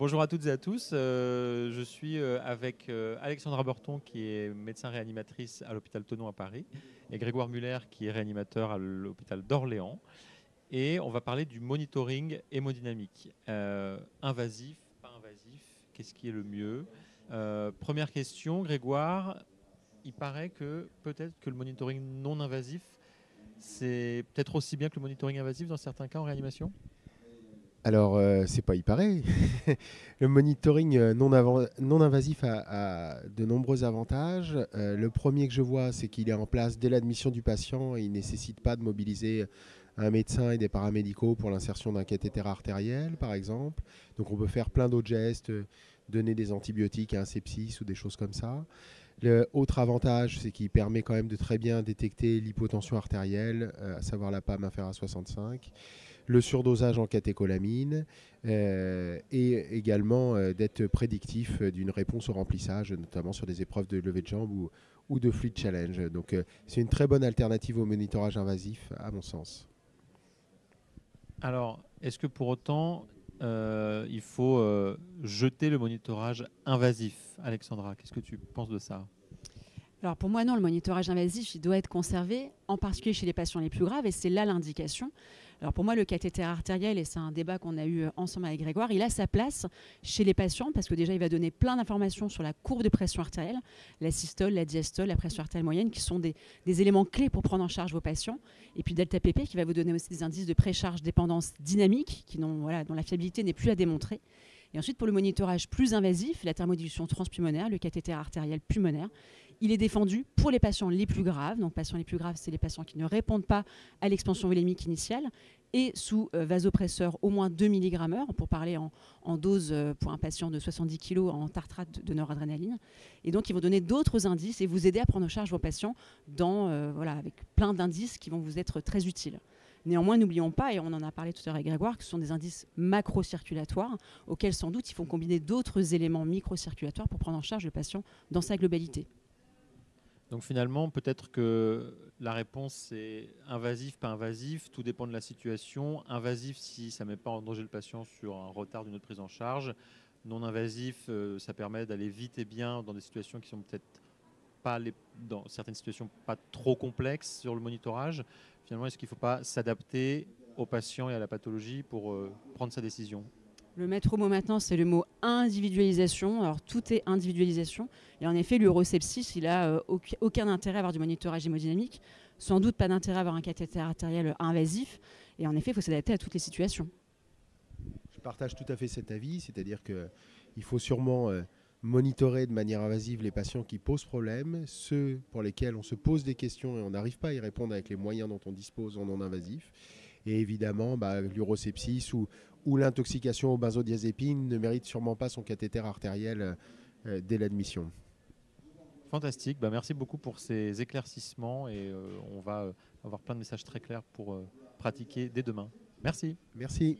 Bonjour à toutes et à tous. Je suis avec Alexandra Berton, qui est médecin réanimatrice à l'hôpital Thonon à Paris, et Grégoire Muller, qui est réanimateur à l'hôpital d'Orléans. Et on va parler du monitoring hémodynamique. Invasif, pas invasif, qu'est-ce qui est le mieux? Première question, Grégoire. Il paraît que peut-être que le monitoring non invasif, c'est peut-être aussi bien que le monitoring invasif dans certains cas en réanimation? Alors, c'est pas il paraît. Le monitoring non invasif a de nombreux avantages. Le premier que je vois, c'est qu'il est en place dès l'admission du patient et il ne nécessite pas de mobiliser un médecin et des paramédicaux pour l'insertion d'un cathéter artériel, par exemple. Donc, on peut faire plein d'autres gestes, donner des antibiotiques à un sepsis ou des choses comme ça. Le autre avantage, c'est qu'il permet quand même de très bien détecter l'hypotension artérielle, à savoir la PAM inférieure à 65, le surdosage en catécholamine et également d'être prédictif d'une réponse au remplissage, notamment sur des épreuves de levée de jambe ou de fluid challenge. Donc c'est une très bonne alternative au monitorage invasif, à mon sens. Alors, est-ce que pour autant, il faut jeter le monitorage invasif? Alexandra, qu'est-ce que tu penses de ça? Alors pour moi, non, le monitorage invasif, il doit être conservé, en particulier chez les patients les plus graves, et c'est là l'indication. Alors pour moi, le cathéter artériel, et c'est un débat qu'on a eu ensemble avec Grégoire, il a sa place chez les patients parce que déjà, il va donner plein d'informations sur la courbe de pression artérielle, la systole, la diastole, la pression artérielle moyenne, qui sont des éléments clés pour prendre en charge vos patients. Et puis delta PP, qui va vous donner aussi des indices de précharge dépendance dynamique, dont la fiabilité n'est plus à démontrer. Et ensuite, pour le monitorage plus invasif, la thermodilution transpulmonaire, le cathéter artériel pulmonaire, il est défendu pour les patients les plus graves. Donc, patients les plus graves, c'est les patients qui ne répondent pas à l'expansion volémique initiale et sous vasopresseur au moins 2 mg/h, pour parler en dose pour un patient de 70 kg en tartrate de noradrénaline. Et donc, ils vont donner d'autres indices et vous aider à prendre en charge vos patients avec plein d'indices qui vont vous être très utiles. Néanmoins, n'oublions pas, et on en a parlé tout à l'heure avec Grégoire, que ce sont des indices macrocirculatoires auxquels sans doute il faut combiner d'autres éléments microcirculatoires pour prendre en charge le patient dans sa globalité. Donc finalement, peut-être que la réponse est invasif, pas invasif, tout dépend de la situation. Invasif si ça ne met pas en danger le patient sur un retard d'une autre prise en charge. Non invasif, ça permet d'aller vite et bien dans des situations qui sont peut-être pas dans certaines situations pas trop complexes sur le monitorage. Finalement, est-ce qu'il ne faut pas s'adapter au patient et à la pathologie pour prendre sa décision? Le maître mot maintenant, c'est le mot individualisation. Alors, tout est individualisation. Et en effet, l'urosepsis, il n'a aucun intérêt à avoir du monitorage hémodynamique. Sans doute pas d'intérêt à avoir un cathéter artériel invasif. Et en effet, il faut s'adapter à toutes les situations. Je partage tout à fait cet avis, c'est-à-dire qu'il faut sûrement monitorer de manière invasive les patients qui posent problème, ceux pour lesquels on se pose des questions et on n'arrive pas à y répondre avec les moyens dont on dispose en non invasif. Et évidemment, l'urosepsis ou l'intoxication aux benzodiazépines ne mérite sûrement pas son cathéter artériel dès l'admission. Fantastique, merci beaucoup pour ces éclaircissements et on va avoir plein de messages très clairs pour pratiquer dès demain. Merci. Merci.